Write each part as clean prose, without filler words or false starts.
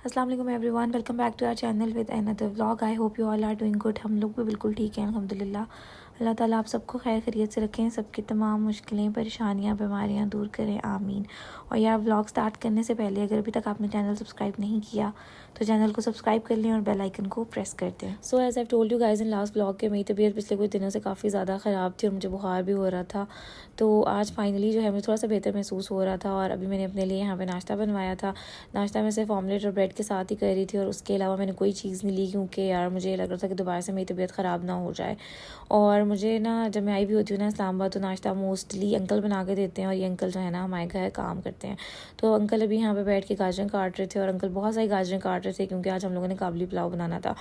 अस्सलाम वालेकुम everyone, welcome back to our channel with another vlog. I hope you all are doing good. हम लोग भी बिल्कुल ठीक हैं अल्हम्दुलिल्लाह। अल्लाह ताला आप सबको खैर खैरियत से रखें, सबकी तमाम मुश्किलें परेशानियां बीमारियां दूर करें, आमीन। और यार व्लॉग स्टार्ट करने से पहले अगर अभी तक आपने चैनल सब्सक्राइब नहीं किया तो चैनल को सब्सक्राइब कर लें और बेल आइकन को प्रेस कर दें। So as I told you guys in last vlog के मेरी तबीयत पिछले कुछ दिनों से काफ़ी ज़्यादा ख़राब थी और मुझे बुखार भी हो रहा था। तो आज फाइनली जो है मुझे थोड़ा सा बेहतर महसूस हो रहा था और अभी मैंने अपने लिए यहाँ पे नाश्ता बनवाया था। नाश्ता में सिर्फ ऑमलेट और ब्रेड के साथ ही कर रही थी और उसके अलावा मैंने कोई चीज़ नहीं ली, क्योंकि यार मुझे लग रहा था कि दोबारा से मेरी तबीयत ख़राब ना हो जाए। और मुझे ना जब मैं आई भी होती हूँ ना इस्लामाबाद तो नाश्ता मोस्टली अंकल बना के देते हैं और ये अंकल जो है ना हमारे घर काम करते हैं। तो अंकल अभी यहाँ पे बैठ के गाजरें काट रहे थे और अंकल बहुत सारी गाजरें काट रहे थे क्योंकि आज हम लोगों ने काबली पुलाव बनाना था।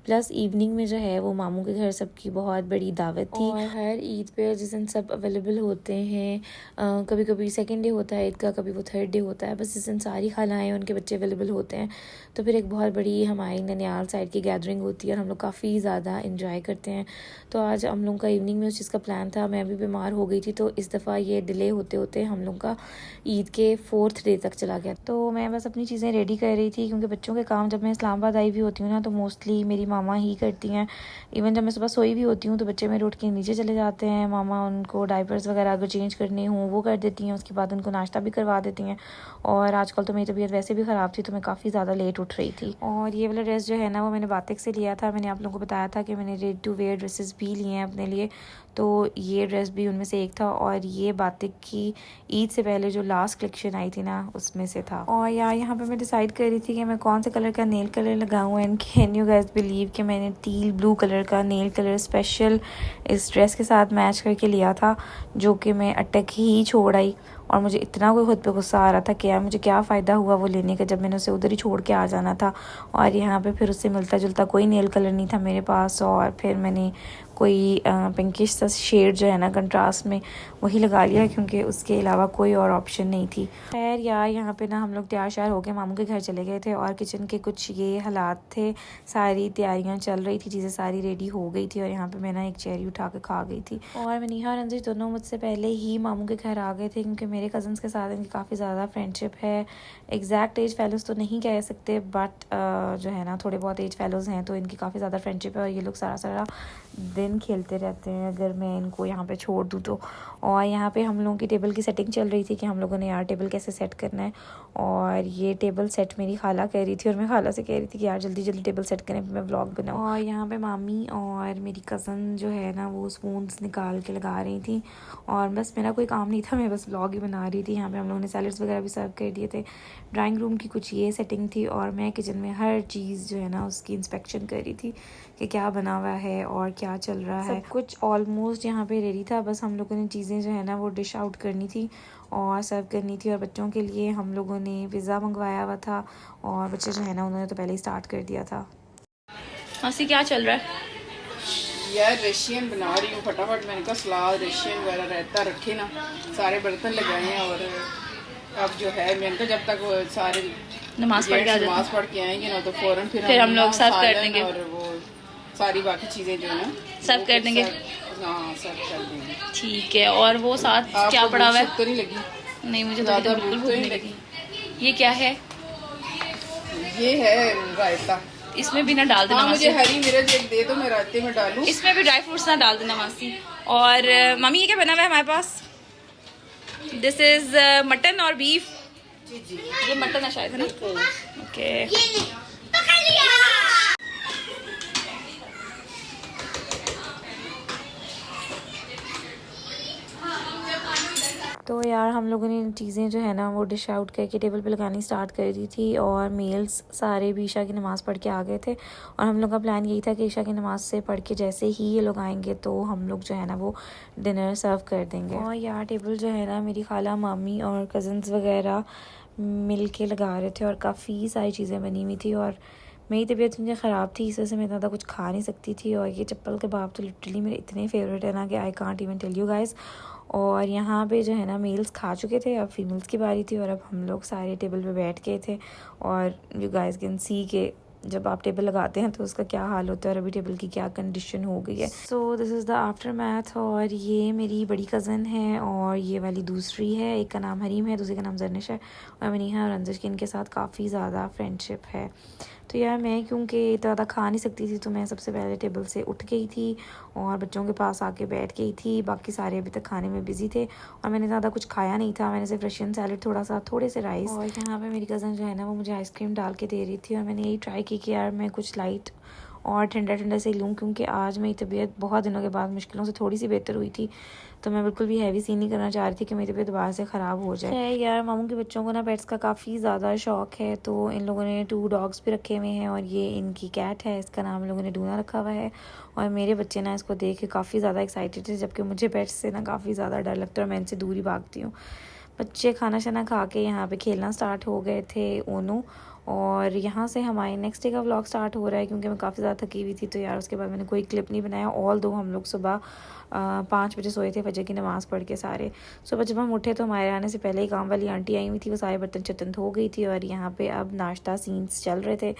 प्लस इवनिंग में जो है वो मामू के घर सबकी बहुत बड़ी दावत थी और हर ईद पे जिस दिन सब अवेलेबल होते हैं, कभी कभी सेकेंड डे होता है ईद का, कभी वो थर्ड डे होता है, बस जिस दिन सारी खालाएँ उनके बच्चे अवेलेबल होते हैं तो फिर एक बहुत बड़ी हमारी ननियाल साइड की गैदरिंग होती है और हम लोग काफ़ी ज़्यादा इंजॉय करते हैं। तो आज हम लोग का इवनिंग में उस चीज़ का प्लान था। मैं भी बीमार हो गई थी तो इस दफ़ा ये डिले होते होते हम लोग का ईद के 4th डे तक चला गया। तो मैं बस अपनी चीज़ें रेडी कर रही थी क्योंकि बच्चों के काम जब मैं इस्लामाबाद आई भी होती हूँ ना तो मोस्टली मेरी मामा ही करती हैं। इवन जब मैं सुबह सोई भी होती हूँ तो बच्चे मेरे उठ के नीचे चले जाते हैं, मामा उनको डाइपर्स वगैरह अगर चेंज करने हों वो कर देती हैं, उसके बाद उनको नाश्ता भी करवा देती हैं। और आजकल तो मेरी तबीयत वैसे भी ख़राब थी तो मैं काफ़ी ज़्यादा लेट उठ रही थी। और ये वाला ड्रेस जो है ना वो मैंने बातिक से लिया था। मैंने आप लोगों को बताया था कि मैंने रेडी टू वेयर ड्रेसेस भी लिए हैं अपने लिए, तो ये ड्रेस भी उनमें से एक था और ये बातिक की ईद से पहले जो लास्ट कलेक्शन आई थी ना उसमें से था। और यार यहाँ पे मैं डिसाइड कर रही थी कि मैं कौन से कलर का नेल कलर लगाऊँ and can you guys believe कि मैंने टील ब्लू कलर का नेल कलर स्पेशल इस ड्रेस के साथ मैच करके लिया था, जो कि मैं अटक ही छोड़ आई। और मुझे इतना कोई खुद पे गुस्सा आ रहा था कि यार मुझे क्या फ़ायदा हुआ वो लेने का जब मैंने उसे उधर ही छोड़ के आ जाना था। और यहाँ पे फिर उससे मिलता जुलता कोई नेल कलर नहीं था मेरे पास और फिर मैंने कोई पिंकिश सा शेड जो है ना कंट्रास्ट में वही लगा लिया क्योंकि उसके अलावा कोई और ऑप्शन नहीं थी। खैर यार यहाँ पे ना हम लोग तैयार श्यार होकर मामू के घर चले गए थे और किचन के कुछ ये हालात थे, सारी तैयारियाँ चल रही थी, चीज़ें सारी रेडी हो गई थी और यहाँ पे मैं ना एक चेरी उठा के खा गई थी। और मनीहा और अंजिश दोनों मुझसे पहले ही मामू के घर आ गए थे क्योंकि मेरे कज़न्स के साथ इनकी काफ़ी ज़्यादा फ्रेंडशिप है। एग्जैक्ट एज फैलोज़ तो नहीं कह सकते बट जो है ना थोड़े बहुत एज फैलोज़ हैं तो इनकी काफ़ी ज़्यादा फ्रेंडशिप है और ये लोग सारा सारा दिन खेलते रहते हैं अगर मैं इनको यहाँ पे छोड़ दूँ तो। और यहाँ पे हम लोगों की टेबल की सेटिंग चल रही थी कि हम लोगों ने यार टेबल कैसे सेट करना है और ये टेबल सेट मेरी खाला कह रही थी और मैं खाला से कह रही थी कि यार जल्दी जल्दी टेबल सेट करें मैं व्लॉग बनाऊँ। और यहाँ पे मामी और मेरी कज़न जो है ना वो स्पून्स निकाल के लगा रही थी और बस मेरा कोई काम नहीं था, मैं बस व्लॉग ही बना रही थी। यहाँ पे हम लोगों ने सैलड्स वगैरह भी सर्व कर दिए थे। ड्राइंग रूम की कुछ ये सेटिंग थी और मैं किचन में हर चीज़ जो है ना उसकी इंस्पेक्शन कर रही थी कि क्या बना हुआ है और क्या चल रहा है। सब कुछ ऑलमोस्ट यहाँ पे रेडी था, बस हम लोगों ने चीज़ें जो है ना वो डिश आउट करनी थी और सर्व करनी थी। और बच्चों के लिए हम लोगों ने पिज़्ज़ा मंगवाया हुआ था और बच्चे जो है ना उन्होंने तो पहले ही स्टार्ट कर दिया था। हंसी क्या चल रहा है यार रेशियन बना रही हूँ फटाफट। मैंने कहा सलाद रेशियन वगैरह रहता रखे ना, सारे बर्तन लगाए हैं और अब जो है मैंने कहा जब तक वो सारे नमाज पढ़ के आएंगे ना तो फ़ौरन फिर हम लोग सर्व कर देंगे और वो सारी बाकी चीज़ें जो है ना सर्व कर देंगे। हाँ सर्व कर देंगे। ठीक है। और वो साथ क्या पड़ा हुआ है? तो नहीं लगी? नहीं मुझे तो बिल्कुल भूख नहीं लगी। ये क्या है? ये है रायता। इसमें भी ना डाल देना। हाँ, मुझे हरी मिर्च एक दे दो, मैं रायते में डालूं। इसमें भी ड्राई फ्रूट्स ना डाल देना मासी। और मम्मी ये क्या बना हुआ है हमारे पास? दिस इज मटन और बीफ। जी जी ये मटन है शायद, है ना? ओके। तो यार हम लोगों ने चीज़ें जो है ना वो डिश आउट करके टेबल पे लगानी स्टार्ट कर दी थी और मेल्स सारे भी ईशा की नमाज़ पढ़ के आ गए थे और हम लोग का प्लान यही था कि ईशा की नमाज़ से पढ़ के जैसे ही ये लोग आएंगे तो हम लोग जो है ना वो डिनर सर्व कर देंगे। और यार टेबल जो है ना मेरी खाला मामी और कज़न्स वगैरह मिल के लगा रहे थे और काफ़ी सारी चीज़ें बनी हुई थी और मेरी तबीयत मुझे ख़राब थी इस वजह से मैं इतना कुछ खा नहीं सकती थी। और ये चप्पल कबाब तो लिटरली मेरे इतने फेवरेट है ना कि I can't even tell you guys. और यहाँ पे जो है ना मेल्स खा चुके थे, अब फीमेल्स की बारी थी और अब हम लोग सारे टेबल पे बैठ गए थे और यू गाइस कैन सी के जब आप टेबल लगाते हैं तो उसका क्या हाल होता है और अभी टेबल की क्या कंडीशन हो गई है। So this is the after math. और ये मेरी बड़ी कज़न है और ये वाली दूसरी है, एक का नाम हरीम है, दूसरी का नाम जर्निश है। और मनीहा और अंजिश की इनके साथ काफ़ी ज़्यादा फ्रेंडशिप है। तो यार मैं क्योंकि ज़्यादा खा नहीं सकती थी तो मैं सबसे पहले टेबल से उठ गई थी और बच्चों के पास आके बैठ गई थी। बाकी सारे अभी तक खाने में बिज़ी थे और मैंने ज़्यादा कुछ खाया नहीं था। मैंने सिर्फ रशियन सैलड, थोड़े से राइस, और यहाँ पे मेरी कज़न जो है ना वो मुझे आइसक्रीम डाल के दे रही थी। और मैंने यही ट्राई की कि यार मैं कुछ लाइट और ठंडा से लूँ, क्योंकि आज मेरी तबीयत बहुत दिनों के बाद मुश्किलों से थोड़ी सी बेहतर हुई थी। तो मैं बिल्कुल भी हैवी सीन नहीं करना चाह रही थी कि मेरी तबीयत दोबारा से ख़राब हो जाए। है यार, मामू के बच्चों को ना पेट्स का काफ़ी ज़्यादा शौक है, तो इन लोगों ने 2 डॉग्स भी रखे हुए हैं और ये इनकी कैट है, इसका नाम इन लोगों ने डूना रखा हुआ है। और मेरे बच्चे ना इसको देख के काफ़ी ज़्यादा एक्साइटेड है, जबकि मुझे पेट्स से ना काफ़ी ज़्यादा डर लगता है और मैं इनसे दूर ही भागती हूँ। बच्चे खाना शाना खा के यहाँ पे खेलना स्टार्ट हो गए थे ओनू। और यहाँ से हमारे नेक्स्ट डे का व्लॉग स्टार्ट हो रहा है, क्योंकि मैं काफ़ी ज़्यादा थकी हुई थी। तो यार उसके बाद मैंने कोई क्लिप नहीं बनाया। ऑल दो हम लोग सुबह 5 बजे सोए थे फजर की नमाज़ पढ़ के सारे। सुबह जब हम उठे तो हमारे आने से पहले ही काम वाली आंटी आई हुई थी, वो सारे बर्तन चतन धो गई थी। और यहाँ पे अब नाश्ता सीन्स चल रहे थे,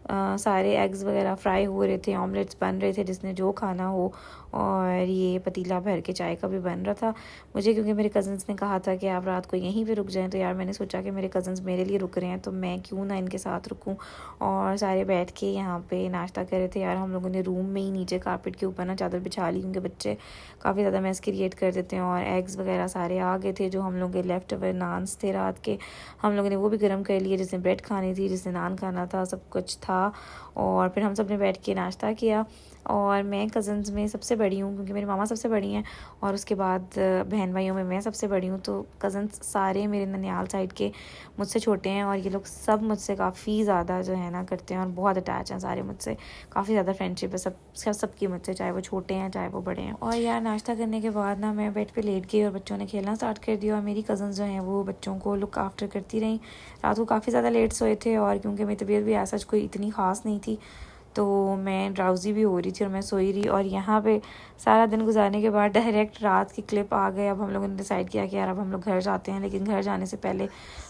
सारे एग्स वगैरह फ्राई हो रहे थे, ऑमलेट्स बन रहे थे जिसने जो खाना हो। और ये पतीला भर के चाय का भी बन रहा था। मुझे क्योंकि मेरे कज़न्स ने कहा था कि आप रात को यहीं पे रुक जाएं, तो यार मैंने सोचा कि मेरे कज़न्स मेरे लिए रुक रहे हैं तो मैं क्यों ना इनके साथ रुकूं। और सारे बैठ के यहाँ पे नाश्ता कर रहे थे। यार हम लोगों ने रूम में ही नीचे कारपेट के ऊपर ना चादर बिछा ली, क्योंकि बच्चे काफ़ी ज़्यादा मैस क्रिएट कर देते हैं। और एग्स वगैरह सारे आ गए थे, जो हम लोग के लेफ्ट ओवर नान्स थे रात के, हम लोगों ने वो भी गर्म कर लिए। जिसने ब्रेड खानी थी, जिसने नान खाना था, सब कुछ था। और फिर हम सब ने बैठ के नाश्ता किया। और मैं कज़न्स में सबसे बड़ी हूँ, क्योंकि मेरी मामा सबसे बड़ी हैं और उसके बाद बहन भाइयों में मैं सबसे बड़ी हूँ। तो कज़न्स सारे मेरे ननिहाल साइड के मुझसे छोटे हैं और ये लोग सब मुझसे काफ़ी ज़्यादा जो है ना करते हैं और बहुत अटैच हैं सारे मुझसे। काफ़ी ज़्यादा फ्रेंडशिप है सबकी मुझसे, चाहे वो छोटे हैं चाहे वो बड़े हैं। और यार नाश्ता करने के बाद ना मैं बेड पे लेट गई और बच्चों ने खेलना स्टार्ट कर दिया। और मेरी कज़न्स जो हैं वो बच्चों को लुक आफ्टर करती रहीं। रात को काफ़ी ज़्यादा लेट सोए थे और क्योंकि मेरी तबीयत भी ऐसा कोई इतनी ख़ास नहीं थी तो मैं ड्राउजी भी हो रही थी और मैं सोई रही। और यहाँ पे सारा दिन गुजारने के बाद डायरेक्ट रात की क्लिप आ गए। अब हम लोगों ने डिसाइड किया कि यार अब हम लोग घर जाते हैं, लेकिन घर जाने से पहले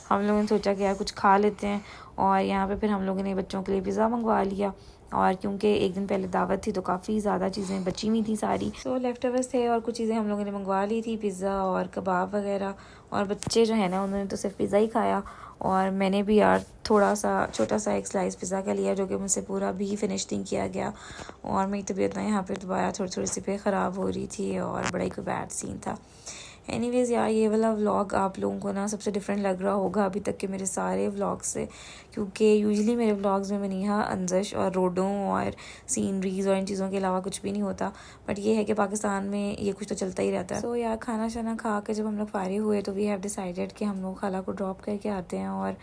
हम लोगों ने सोचा कि यार कुछ खा लेते हैं। और यहाँ पे फिर हम लोगों ने बच्चों के लिए पिज़्ज़ा मंगवा लिया। और क्योंकि एक दिन पहले दावत थी तो काफ़ी ज़्यादा चीज़ें बची हुई थी सारी, तो लेफ्ट ओवर्स थे और कुछ चीज़ें हम लोगों ने मंगवा ली थी, पिज़्ज़ा और कबाब वगैरह। और बच्चे जो है ना उन्होंने तो सिर्फ पिज़्ज़ा ही खाया और मैंने भी यार थोड़ा सा छोटा सा एक स्लाइस पिज़्ज़ा का लिया, जो कि मुझसे पूरा भी फिनिश नहीं किया गया। और मेरी तबीयत ना यहाँ पे दोबारा थोड़ी सी पे ख़राब हो रही थी और बड़ा ही कोई बैड सीन था। एनीवेज़ यार ये वाला व्लॉग आप लोगों को ना सबसे डिफरेंट लग रहा होगा अभी तक के मेरे सारे व्लॉग से, क्योंकि यूजुअली मेरे व्लॉग्स में मनीहा, अंजश और रोडों और सीनरीज और इन चीज़ों के अलावा कुछ भी नहीं होता। बट ये है कि पाकिस्तान में ये कुछ तो चलता ही रहता है। सो यार खाना शाना खा के जब हम लोग फारिग हुए तो वी हैव डिसाइडेड कि हम लोग खाला को ड्रॉप करके आते हैं। और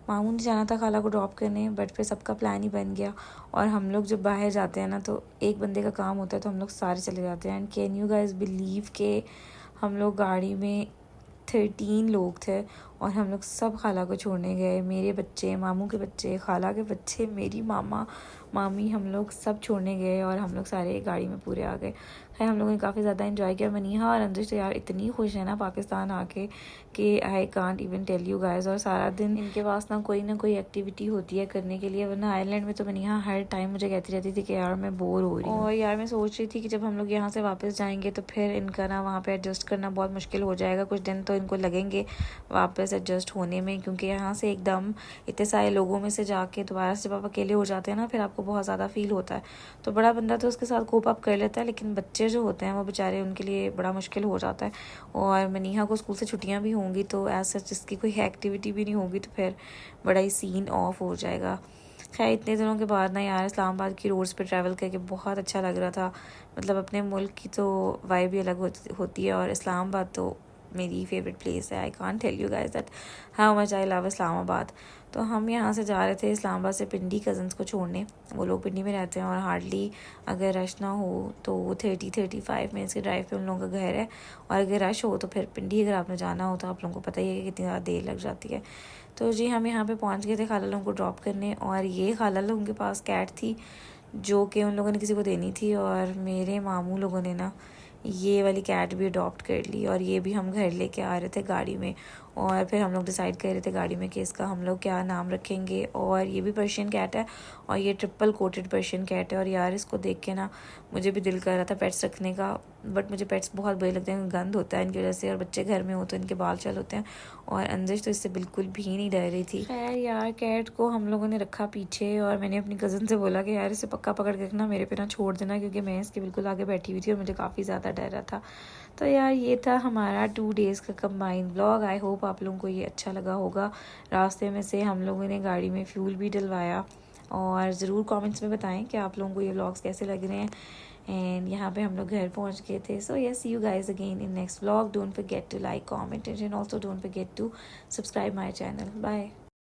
मामू ने जाना था खाला को ड्रॉप करने, बट फिर सबका प्लान ही बन गया। और हम लोग जब बाहर जाते हैं ना तो एक बंदे का काम होता है तो हम लोग सारे चले जाते हैं। And can you guys believe के हम लोग गाड़ी में 13 लोग थे और हम लोग सब खाला को छोड़ने गए। मेरे बच्चे, मामू के बच्चे, खाला के बच्चे, मेरी मामा, मामी, हम लोग सब छोड़ने गए और हम लोग सारे गाड़ी में पूरे आ गए। खैर हम लोगों ने काफ़ी ज़्यादा एंजॉय किया। मनीहा और अंजिश तो यार इतनी खुश है ना पाकिस्तान आके कि I can't even tell you guys. और सारा दिन इनके पास ना कोई एक्टिविटी होती है करने के लिए, वरना आयरलैंड में तो मनीहा हर टाइम मुझे कहती रहती थी कि यार मैं बोर हो रही हूँ। और यार मैं सोच रही थी कि जब हम लोग यहाँ से वापस जाएंगे तो फिर इनका ना वहाँ पर एडजस्ट करना बहुत मुश्किल हो जाएगा। कुछ दिन तो इनको लगेंगे वापस एडजस्ट होने में, क्योंकि यहाँ से एकदम इतने सारे लोगों में से जाके दोबारा से जब आप अकेले हो जाते हैं ना फिर आपको बहुत ज़्यादा फील होता है। तो बड़ा बंदा तो उसके साथ कोप अप कर लेता है, लेकिन बच्चे जो होते हैं वो बेचारे, उनके लिए बड़ा मुश्किल हो जाता है। और मनीहा को स्कूल से छुट्टियां भी होंगी तो ऐसा जिसकी कोई एक्टिविटी भी नहीं होगी तो फिर बड़ा ही सीन ऑफ हो जाएगा। खैर इतने दिनों के बाद ना यार इस्लामाबाद की रोड्स पे ट्रैवल करके बहुत अच्छा लग रहा था। मतलब अपने मुल्क की तो वाइब ही अलग होती है और इस्लामाबाद तो मेरी फेवरेट प्लेस है। I can't tell you guys that how much I love Islamabad. तो हम यहाँ से जा रहे थे इस्लामाबाद से पिंडी कज़न्स को छोड़ने। वो लोग पिंडी में रहते हैं और हार्डली अगर रश ना हो तो 30-35 मिनट्स के ड्राइव पे उन लोगों का घर है। और अगर रश हो तो फिर पिंडी अगर आपने जाना हो तो आप लोगों को पता ही है कि कितनी ज़्यादा देर लग जाती है। तो जी हम यहाँ पे पहुँच गए थे खाला लोगों को ड्रॉप करने। और ये खाला लोगों के पास कैट थी जो कि उन लोगों ने किसी को देनी थी और मेरे मामू लोगों ने ना ये वाली कैट भी अडॉप्ट कर ली। और ये भी हम घर लेके आ रहे थे गाड़ी में। और फिर हम लोग डिसाइड कर रहे थे गाड़ी में कि इसका हम लोग क्या नाम रखेंगे। और ये भी पर्शियन कैट है और ये ट्रिपल कोटेड पर्शियन कैट है। और यार इसको देख के ना मुझे भी दिल कर रहा था पेट्स रखने का, बट मुझे पेट्स बहुत बुरे लगते हैं, गंद होता है इनकी वजह से, और बच्चे घर में हो तो इनके बाल चल होते हैं। और अंजिश तो इससे बिल्कुल भी नहीं डर रही थी। खैर यार कैट को हम लोगों ने रखा पीछे, और मैंने अपनी कज़न से बोला कि यार इसे पक्का पकड़ के रखना, मेरे पे ना छोड़ देना, क्योंकि मैं इसके बिल्कुल आगे बैठी हुई थी और मुझे काफ़ी ज़्यादा डर रहा था। तो यार ये था हमारा 2 डेज़ का कंबाइंड व्लॉग। आई होप आप लोगों को ये अच्छा लगा होगा। रास्ते में से हम लोगों ने गाड़ी में फ्यूल भी डलवाया, और ज़रूर कमेंट्स में बताएं कि आप लोगों को ये व्लॉग्स कैसे लग रहे हैं। एंड यहाँ पे हम लोग घर पहुँच गए थे। So yes, see you guys again in next vlog. Don't forget to like, comment and also don't forget to subscribe my channel. Bye.